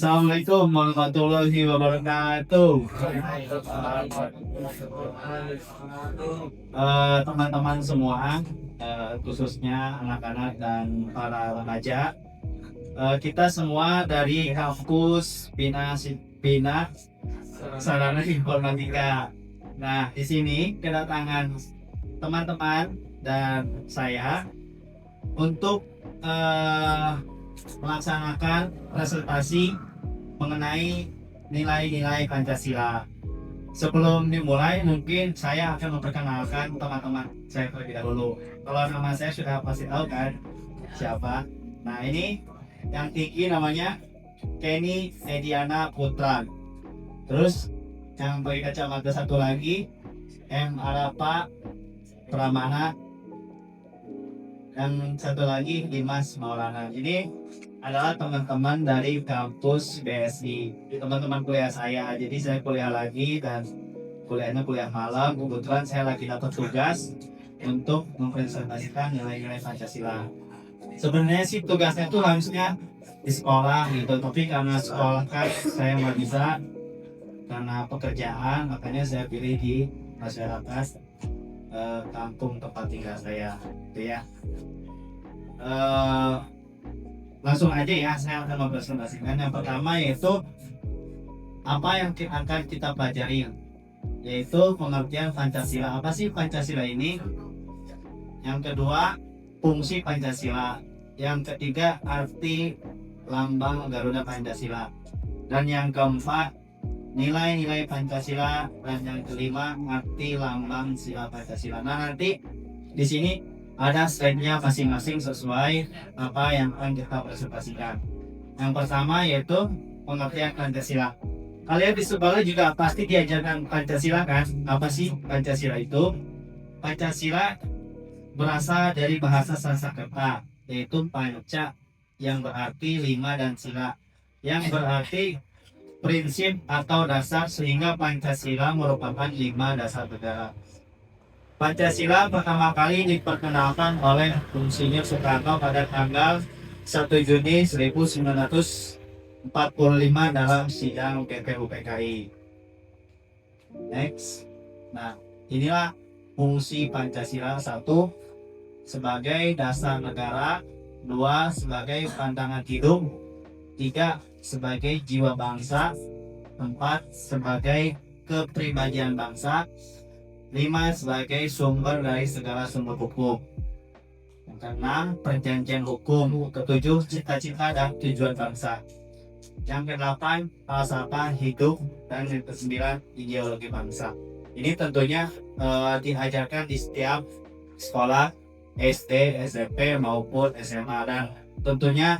Assalamualaikum warahmatullahi wabarakatuh. Teman-teman semua, khususnya anak-anak dan para remaja, kita semua dari kampus Bina Sarana Informatika. Nah, di sini kedatangan teman-teman dan saya untuk melaksanakan presentasi mengenai nilai-nilai Pancasila. Sebelum dimulai, mungkin saya akan memperkenalkan teman-teman saya terlebih dahulu. Kalau nama saya sudah pasti tahu kan siapa. Nah, ini yang tinggi namanya Kenny Ediana Putra. Terus yang pakai kacamata satu lagi M Arapa Pramana, dan satu lagi Dimas Maulana. Ini adalah teman-teman dari kampus BSI, teman-teman kuliah saya. Jadi saya kuliah lagi dan kuliahnya kuliah malam. Kebetulan saya lagi dapat tugas untuk mempresentasikan nilai-nilai Pancasila. Sebenarnya sih tugasnya itu harusnya di sekolah gitu, tapi karena sekolah kan saya nggak bisa karena pekerjaan, makanya saya pilih di masyarakat kampung tempat tinggal saya, gitu ya. Langsung aja ya, saya akan mempresentasikan. Yang pertama yaitu apa yang akan kita pelajari, yaitu pengertian Pancasila. Apa sih Pancasila ini? Yang kedua, fungsi Pancasila. Yang ketiga, arti lambang Garuda Pancasila. Dan yang keempat, nilai-nilai Pancasila. Dan yang kelima, arti lambang sila Pancasila. Nah, nanti di sini ada slide-nya masing-masing sesuai apa yang akan kita presentasikan. Yang pertama yaitu pengertian Pancasila. Kalian di sekolah juga pasti diajarkan Pancasila kan? Apa sih Pancasila itu? Pancasila berasal dari bahasa Sanskerta, yaitu panca yang berarti lima dan sila yang berarti prinsip atau dasar, sehingga Pancasila merupakan 5 dasar negara. Pancasila pertama kali diperkenalkan oleh Insinyur Soekarno pada tanggal 1 Juni 1945 dalam sidang PPUPKI. Next. Nah, inilah fungsi Pancasila. 1. Sebagai dasar negara. 2. Sebagai pandangan hidup. 3. Sebagai jiwa bangsa. 4. Sebagai kepribadian bangsa. 5. Sebagai sumber dari segala sumber hukum. Yang keenam, perjanjian hukum. Ketujuh, cita-cita dan tujuan bangsa. Yang kedelapan, falsafah hidup. Dan yang kesembilan, ideologi bangsa. Ini tentunya diajarkan di setiap sekolah SD, SMP maupun SMA, dan tentunya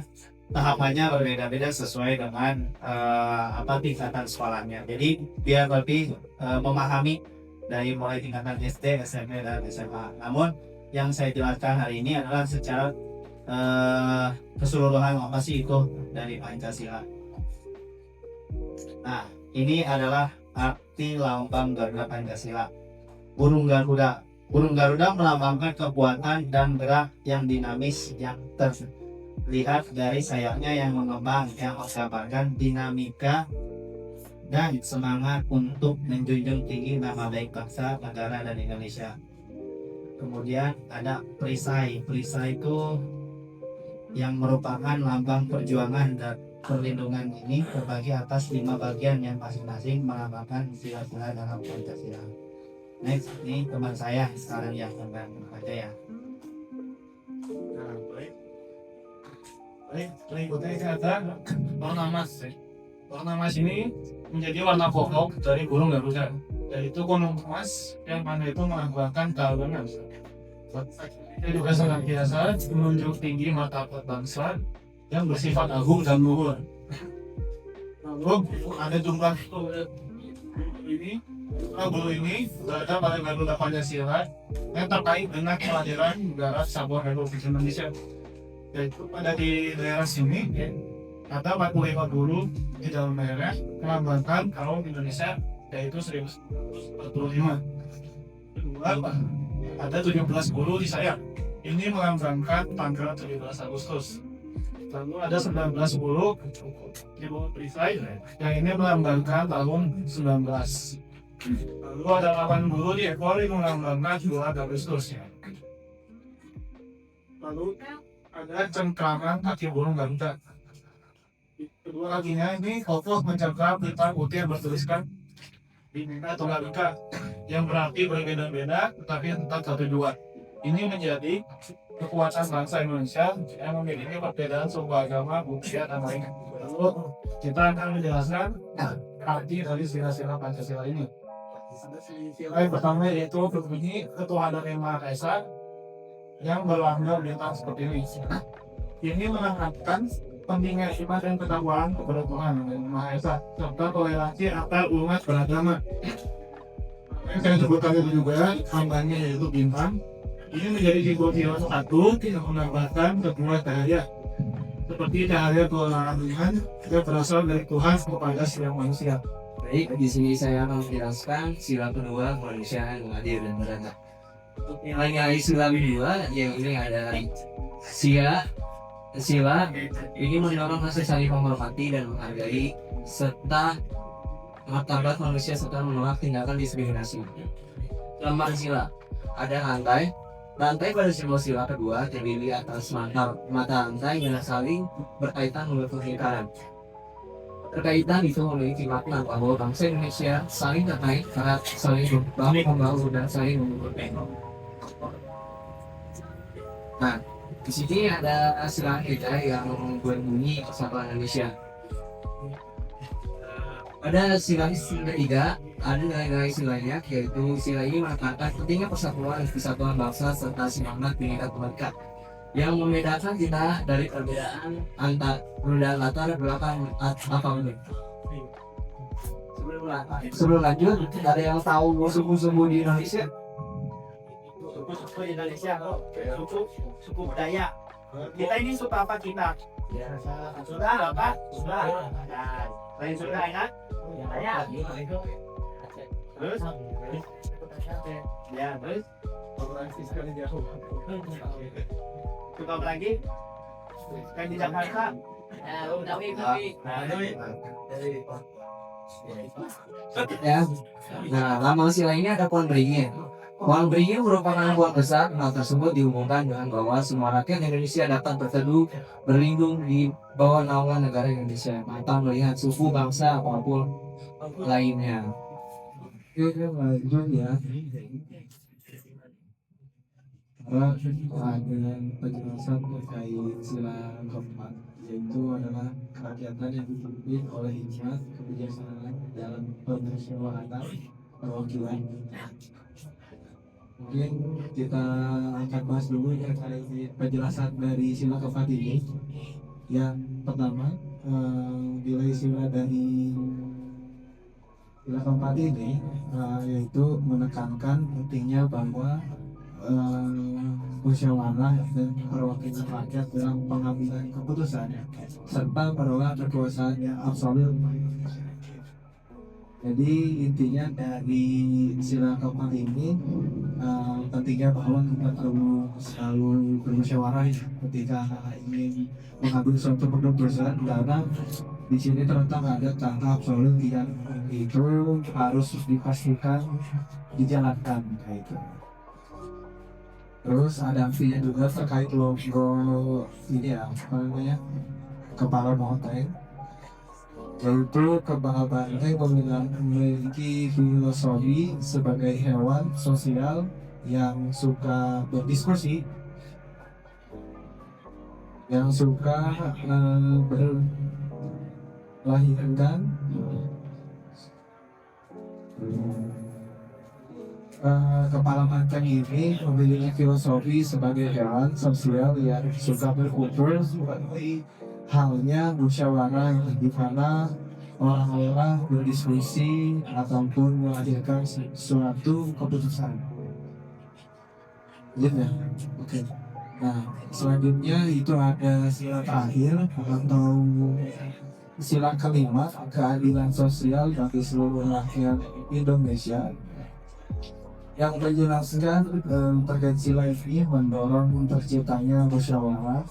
tahapannya berbeda-beda sesuai dengan tingkatan sekolahnya. Jadi biar lebih memahami dari mulai tingkatan SD, SMP, dan SMA. Namun yang saya jelaskan hari ini adalah secara keseluruhan apa sih itu dari Pancasila. Nah, ini adalah arti lambang Garuda Pancasila. Burung Garuda. Burung Garuda melambangkan kekuatan dan gerak yang dinamis yang terlihat dari sayapnya yang mengembang, yang menggambarkan dinamika dan semangat untuk menjunjung tinggi nama baik bangsa, negara, dan Indonesia. Kemudian ada perisai. Perisai itu yang merupakan lambang perjuangan dan perlindungan. Ini terbagi atas 5 bagian yang masing-masing melambangkan sila-sila dalam Pancasila. Next, ini teman saya sekarang yang akan baca ya. Nah, baik, berikutnya ada warna emas. Warna emas ini menjadi warna pokok dari burung Garuda, yaitu gunung emas yang mana itu melambangkan keagungan. Ini juga senantiasa menunjuk tinggi martabat bangsa yang bersifat agung dan luhur. Lalu ada jumlah ini, bulu ini berada pada Garuda Pancasila yang terkait dengan kehadiran negara Kesatuan Republik Indonesia, yaitu pada di daerah sini ada 45 bulu di dalam daerah melambangkan kaum Indonesia, yaitu 1945. Kedua, ada 17 bulu di sayap. Ini melambangkan tanggal 17 Agustus. Lalu ada 1910 Ibu Perisai yang ini melambangkan tahun 19. Lalu ada 80 di ekor yang melambangkan 2 Agustus ya. Lalu ada cengkraman kaki burung Garuda. Kedua kakinya ini kokoh mencengkram pipa putih yang bertuliskan Bhinneka Tunggal Ika, yang berarti berbeda-beda tetapi tetap satu tujuan. Ini menjadi kekuatan bangsa Indonesia yang memiliki perbedaan suku agama, budaya, dan lain. Lalu kita akan menjelaskan arti dari sila-sila Pancasila ini. Sila yang pertama yaitu berbunyi ketuhanan yang Maha Esa yang berlambang bintang seperti ini. Ini menekankan pentingnya iman dan ketakwaan kepada Tuhan yang Maha Esa serta toleransi antar umat beragama. Yang saya sebutkan itu juga lambangnya yaitu bintang. Ini menjadi simbol satu yang menambahkan sebuah cahaya seperti cahaya kebenaran Tuhan yang berasal dari Tuhan kepada setiap manusia. Baik, di sini saya akan menjelaskan sila kedua kemanusiaan yang adil dan beradab. Untuk nilai-nilai sila kedua yang ini ada sila ini mendorong rasa saling menghormati dan menghargai serta martabat manusia serta menolak tindakan diskriminasi. Lambang sila ada rantai pada simbol sila kedua terdiri atas mata rantai yang saling berkaitan dengan pernikahan. Terkaitan itu memiliki makna bahwa bangsa Indonesia saling terkait karena saling membangun dan saling mengumpulkan. Nah, di sini ada sila kita yang berbunyi Persatuan Indonesia. Pada sila ketiga ada nilai-nilai silanya, yaitu sila ini menekankan pentingnya persatuan dan kesatuan bangsa serta semangat Bhinneka Tunggal Ika yang membedakan kita dari perbedaan latar belakang apa. Sebelum lanjut, ada yang tahu suku-suku di Indonesia? Suku Indonesia, suku budaya. Kita ini suku apa kita? Sudah apa? Sudah. Lain sudah ya? Saya. Terus? Ya, terus? Suka apa lagi? Kan di Jakarta. Ya. Nah, lambang sila ini ada pohon beringin. Pohon beringin merupakan pohon besar. Hal tersebut dihubungkan dengan bahwa semua rakyat Indonesia dapat berteduh berlindung di bawah naungan negara Indonesia tanpa melihat suku, bangsa, apapun lainnya. Oke, lanjut ya. Ada penjelasan terkait sila keempat, yaitu adalah kerakyatan yang dipimpin oleh hikmat kebijaksanaan dalam pemusyawaratan perwakilan. Mungkin kita akan bahas dulu terkait penjelasan dari sila keempat ini. Yang pertama, nilai sila dari sila keempat ini yaitu menekankan pentingnya bahwa musyawarah dan perwakilan rakyat dalam pengambilan keputusan serta perolehan kekuasaan yang absolut. Jadi intinya dari sila keempat ini pentingnya bahwa kita perlu selalu bermusyawarah ketika ingin mengambil suatu keputusan, karena di sini terletak ada kata absolut yang itu harus dipastikan dijalankan kayak itu. Terus ada artinya juga terkait logo ini ya, apa namanya, kepala banteng, yaitu kepala banteng memiliki filosofi sebagai hewan sosial yang suka berdiskusi, yang suka melahirkan kepala banteng ini memiliki filosofi sebagai hewan sosial yang suka berkumpul, seperti halnya musyawarah di mana orang-orang berdiskusi ataupun melahirkan suatu keputusan. Gitu ya? Oke. Nah, selanjutnya itu ada sila terakhir atau sila kelima, keadilan sosial bagi seluruh rakyat Indonesia, yang menjelaskan terkait sila ini mendorong terciptanya musyawarah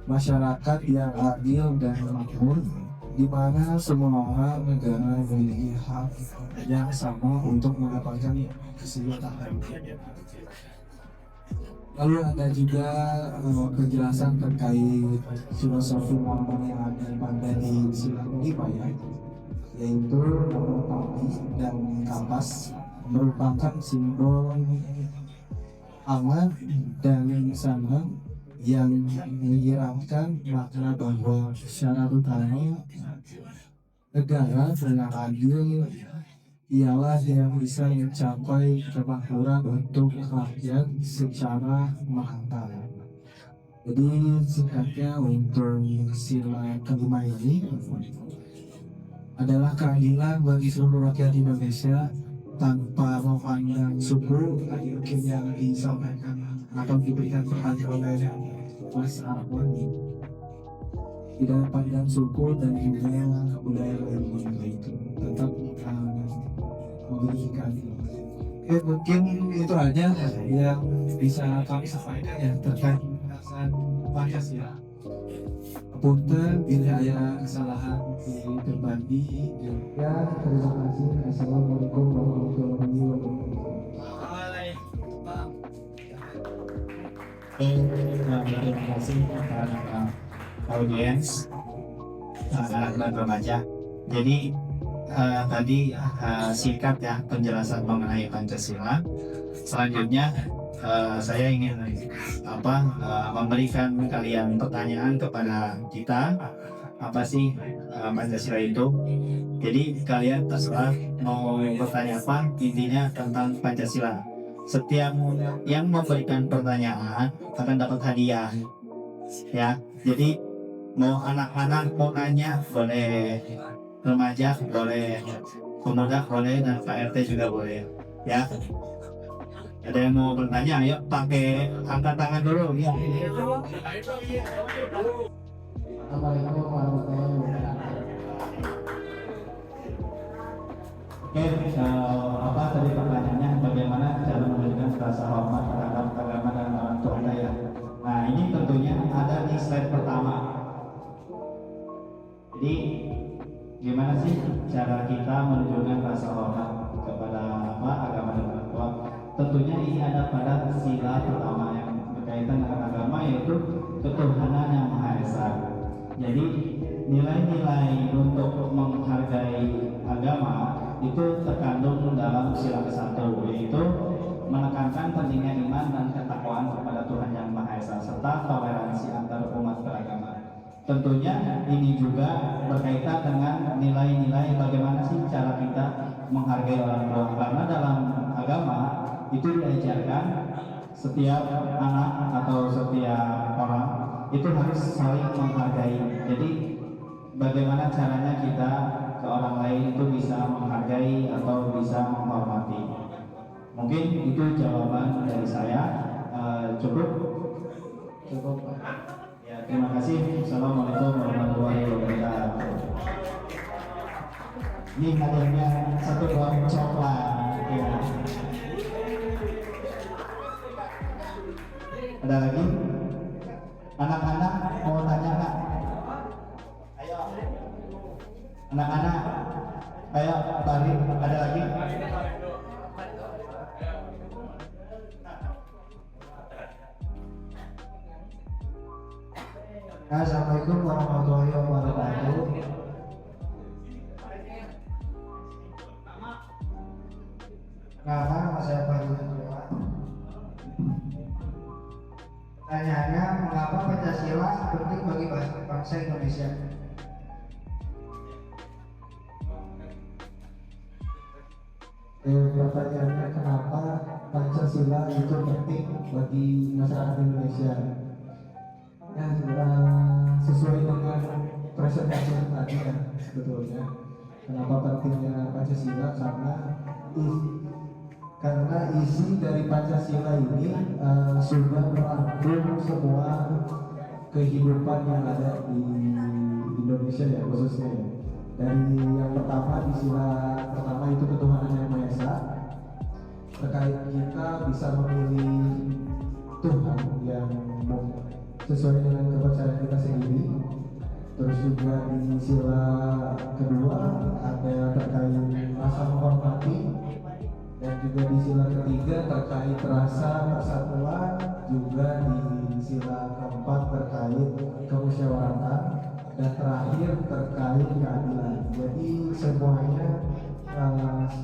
masyarakat yang adil dan makmur, di mana semua orang negara memiliki hak yang sama untuk mendapatkan kesejahteraan. Lalu ada juga penjelasan terkait filosofi moral yang ada pada di Silang Lima, yaitu topi dan kapas merupakan simbol aman dan sana yang menyiratkan makna bahwa secara utama negara dengan adil ialah yang bisa mencapai kemakmuran untuk rakyat secara merata. Jadi singkatnya untuk sila kelima ini adalah keadilan bagi seluruh rakyat Indonesia tanpa memandang suku, mungkin yang disampaikan atau diberikan perhatian oleh Mas Arwan, tidak pandang suku dan juga budaya lain itu tetap memberikan. Mungkin itu aja yang bisa kami sampaikan ya terkait pembahasan Pancasila. Punten bila ada kesalahan di berbagi. Ya, terima kasih. Assalamualaikum warahmatullahi wabarakatuh. Terima kasih kepada audiens dan remaja. Jadi tadi singkat ya penjelasan mengenai Pancasila. Selanjutnya saya ingin memberikan kalian pertanyaan kepada kita, apa sih Pancasila itu. Jadi kalian terserah mau bertanya apa, intinya tentang Pancasila. Setiap yang memberikan pertanyaan akan dapat hadiah ya. Jadi mau anak-anak mau nanya boleh, remaja boleh, pemuda boleh, dan Pak RT juga boleh ya. Ada yang mau bertanya, ayo pakai angkat tangan dulu ya. Assalamualaikum warahmatullahi wabarakatuh. Oke, apa tadi pertanyaannya, bagaimana cara memberikan rasa hormat terhadap agama dan orang tua kita ya. Nah ini tentunya ada di slide pertama. Jadi gimana sih cara kita menunjukkan rasa hormat kepada agama dan orang tua? Tentunya ini ada pada sila pertama yang berkaitan dengan agama, yaitu ketuhanan yang Maha Esa. Jadi nilai-nilai untuk menghargai agama itu terkandung dalam sila ke-1, yaitu menekankan pentingnya iman dan ketakwaan kepada Tuhan yang Maha Esa serta toleransi antar umat beragama. Tentunya ini juga berkaitan dengan nilai-nilai bagaimana sih cara kita menghargai orang tua, karena dalam agama itu diajarkan setiap anak atau setiap orang itu harus saling menghargai. Jadi bagaimana caranya kita ke orang lain itu bisa menghargai atau bisa menghormati. Mungkin itu jawaban dari saya. Cukup. Ya, terima kasih. Assalamualaikum warahmatullahi wabarakatuh. Ini hadiahnya 1 buah coklat ya. Ada lagi? Anak-anak mau tanya nggak? Ayo. Anak-anak, ayo balik. Ada lagi? Assalamualaikum warahmatullahi wabarakatuh. Nama saya Fadil. Pertanyaannya, mengapa Pancasila penting bagi bangsa Indonesia? Pertanyaannya, kenapa Pancasila itu penting bagi masyarakat Indonesia? Ya, sesuai dengan presentasi tadi ya, sebetulnya kenapa pentingnya Pancasila, karena isi dari Pancasila ini sudah merangkum semua kehidupan yang ada di Indonesia ya, khususnya ya. Dari yang pertama, di sila pertama itu ketuhanan yang Maha Esa, terkait kita bisa memilih Tuhan yang sesuai dengan kepercayaan kita sendiri. Terus juga di sila kedua ada terkait rasa menghormati, dan juga di sila ketiga terkait rasa persatuan, juga di sila keempat terkait kemusyawaratan, dan terakhir terkait keadilan. Jadi semuanya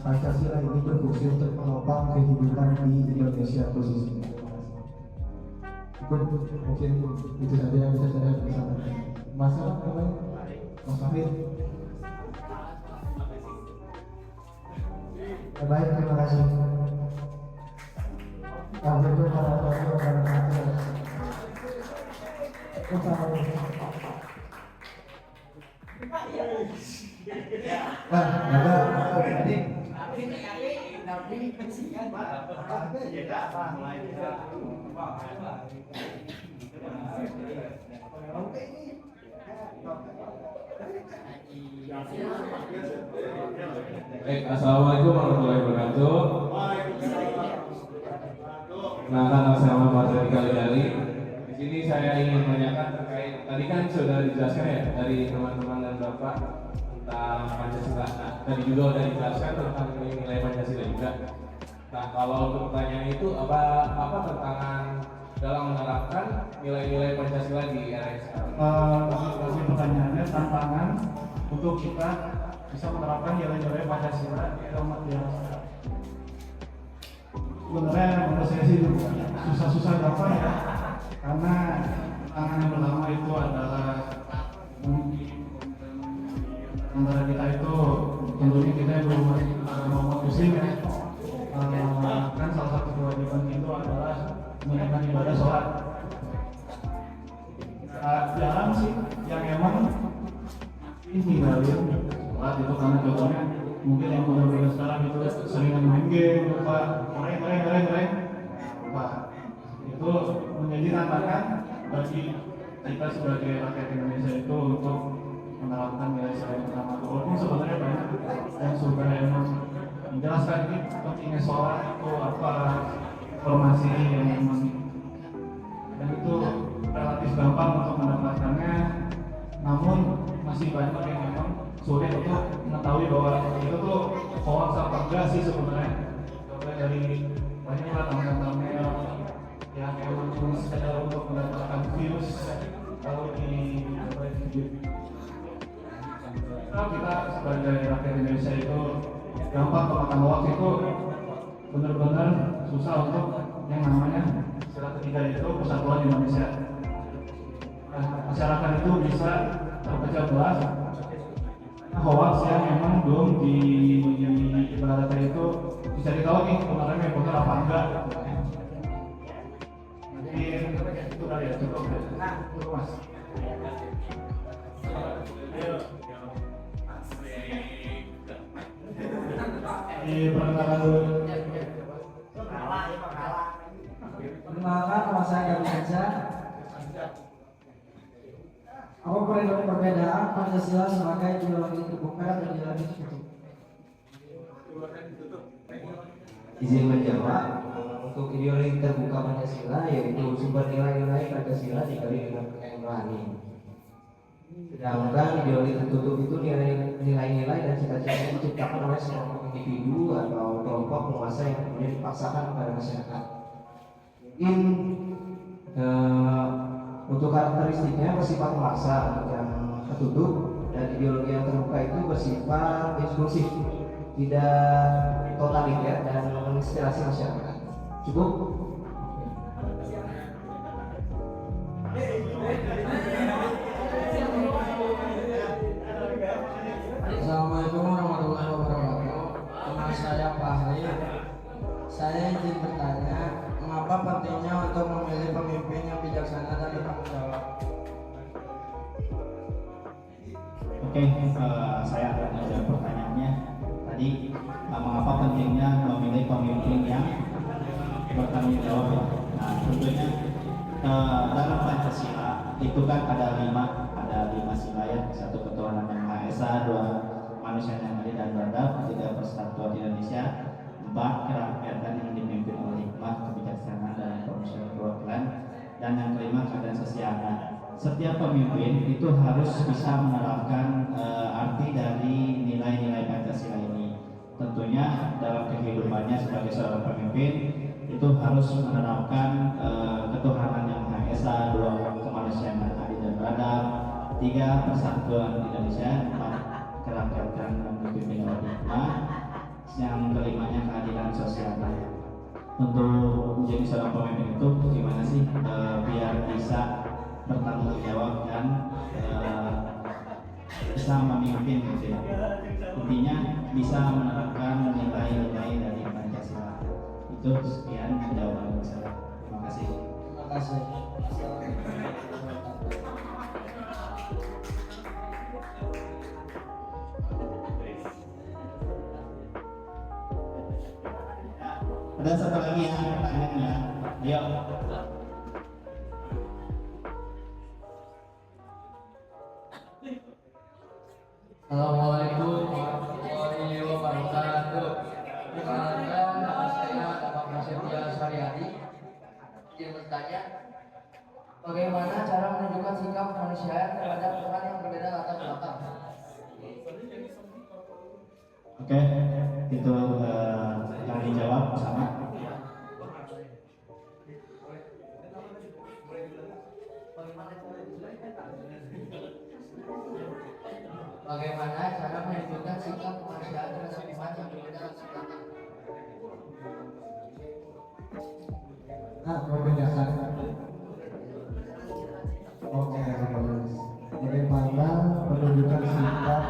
Pancasila ini berfungsi untuk menopang kehidupan di Indonesia khususnya. Mungkin itu saja yang bisa saya sampaikan. Masalah apa? Mas Fahid. Baik, terima kasih. Assalamualaikum warahmatullahi wabarakatuh. Baik, assalamualaikum warahmatullahi wabarakatuh. Kenalkan, nama saya Muhammad Fadli Kali-Kali. Di sini saya ingin menanyakan terkait tadi kan sudah dijelaskan ya dari teman-teman dan bapak tentang Pancasila. Nah, tadi juga sudah dijelaskan tentang nilai Pancasila juga. Nah, kalau untuk pertanyaan itu apa tantangan dalam menerapkan nilai-nilai Pancasila di era yang sekarang? Masih pertanyaannya tantangan untuk kita bisa menerapkan nilai-nilai Pancasila di era yang sekarang. Sebenarnya menurut saya sih susah-susah gampang ya, karena tantangan yang pertama itu adalah antara kita itu tentunya kita yang beragama muslim ya, kan salah satu kewajiban itu adalah menunaikan ibadah sholat. Jarang sih yang emang tinggalin sholat itu, karena contohnya mungkin yang muda-muda sekarang itu sering main game, lupa ngoreng. Nah, itu menjadi tantangan bagi kita sebagai rakyat Indonesia itu untuk menerapkan nilai sila pertama. Walaupun sebenarnya banyak yang sudah emang menjelaskan ini pentingnya sholat itu apa, informasi yang memang, dan itu relatif gampang untuk mendapatkannya. Namun masih banyak yang memang sulit untuk mengetahui bahwa itu tuh hoax apa enggak sih sebenarnya. Coba dari banyaklah thumbnail yang memang cuma sekedar untuk mendapatkan views kalau di kita sebagai rakyat Indonesia itu gampang kemakan hoax itu benar-benar susah untuk yang namanya sila ketiga itu persatuan Indonesia. Nah, masyarakat itu bisa terpecah belah hoax yang memang belum di ibaratnya itu bisa ditahu nih kebenarannya benar apa enggak. Jadi itu kali ya, cukup mas. Perkenalkan dulu. Perkenalkan, nama saya Gabi Haja. Apa perbedaan Pancasila sebagai ideologi terbuka dan ideologi tertutup? Izin menjawab. Untuk ideologi terbuka Pancasila yaitu sumber nilai-nilai Pancasila diberi dengan nurani. Sedangkan ideologi tertutup itu nilai-nilai dan cita-cita yang diciptakan oleh sekelompok individu atau kelompok penguasa yang kemudian dipaksakan kepada masyarakat. Mungkin untuk karakteristiknya bersifat memaksa yang tertutup, dan ideologi yang terbuka itu bersifat inklusif, tidak totaliter dan menginspirasi masyarakat. Cukup. Assalamualaikum warahmatullahi wabarakatuh. Nama saya Fahri. Saya izin bertanya, mengapa pentingnya untuk memilih pemimpin yang bijaksana dan bertanggung jawab? Oke, saya akan menjawab pertanyaannya. Tadi, mengapa pentingnya memilih pemimpin yang bertanggung jawab ya? Nah, tentunya dalam Pancasila itu kan ada lima sila ya. Satu, ketuhanan yang Maha Esa; dua, manusia yang adil dan beradab; tiga, persatuan Indonesia; empat, kerakyatan yang dipimpin oleh hikmah, kebijaksanaan, dan permusyawaratan perwakilan; dan yang kelima, keadilan sosial. setiap pemimpin itu harus bisa menerapkan arti dari nilai-nilai Pancasila ini. Tentunya dalam kehidupannya sebagai seorang pemimpin itu harus menerapkan ketuhanan yang Maha Esa, 2 kemanusiaan yang adil dan beradab, 3 persatuan Indonesia, 4 kerakyatan dan memimpin dengan hikmah, yang kelimanya keadilan sosial. Untuk menjadi seorang pemimpin itu gimana sih biar bisa bertanggung jawab dan bisa memimpin gitu ya. Intinya bisa menerapkan nilai-nilai dari Pancasila. Itu sekian jawaban saya. Terima kasih. Terima kasih. Ada satu lagi yang pertanyaannya. Ayo. Assalamualaikum warahmatullahi wabarakatuh. Perkenalkan, nama saya Bapak Prasetya Suryadi. Izin bertanya, bagaimana cara menunjukkan sikap kemanusiaan terhadap orang yang berbeda latar belakang? Oke, itu yang dijawab sama. Bagaimana cara menunjukkan sikap kemanusiaan terhadap umat yang berbeda latar belakang? Membedakan. Oke, bagus. Bagaimana menunjukkan sikap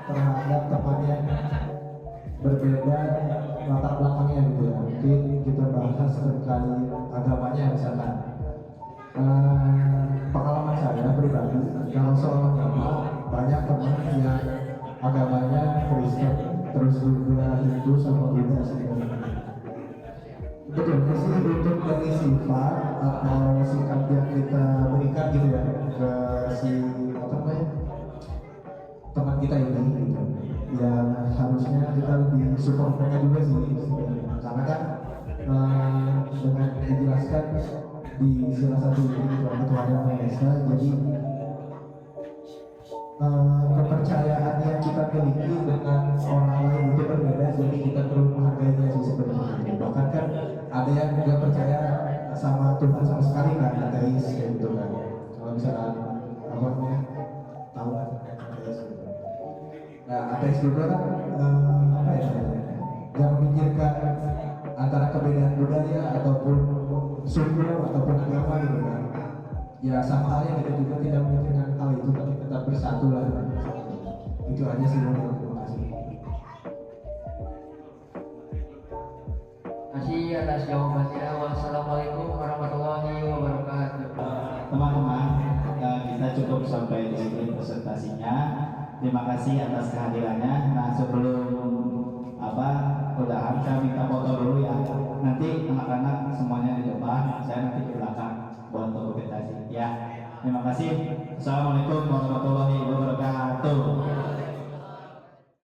terhadap teman yang berbeda latar belakangnya gitu ya. Mungkin kita bahas terkait agamanya misalkan. Pengalaman saya pribadi, kalau soal agama banyak teman yang agamanya Kristen, terus juga Hindu sama Buddha sebenarnya. Betul, sih untuk dari sifat atau sikap yang kita berikan gitu ya ke si apa namanya teman kita ini gitu. Ya harusnya kita lebih support mereka juga sih sebenarnya. Karena kan dengan dijelaskan di salah satu ini Tuhan Yang Maha Esa, jadi kepercayaan yang kita miliki dengan orang lain itu berbeda, jadi kita perlu menghargainya sih sebenarnya. Bahkan kan ada yang nggak percaya sama Tuhan sama sekali kan, ateis kayak gitu kan. Kalau misalnya apa namanya tahu kan ateis gitu. Nah ateis juga kan apa ya nggak memikirkan antara keberadaan budaya ataupun suku ataupun agama gitu kan. Ya sama halnya kita juga tidak memikirkan hal itu, tapi tetap bersatu lah. Itu aja sih, terima kasih. Kasih atas jawabannya. Wassalamualaikum warahmatullahi wabarakatuh. Teman-teman, kita cukup sampai di sini presentasinya. Terima kasih atas kehadirannya. Nah sebelum udahan saya minta foto dulu ya. Nanti anak-anak semuanya di depan, saya nanti di belakang buat dokumentasi. Ya, terima kasih. Assalamualaikum warahmatullahi wabarakatuh.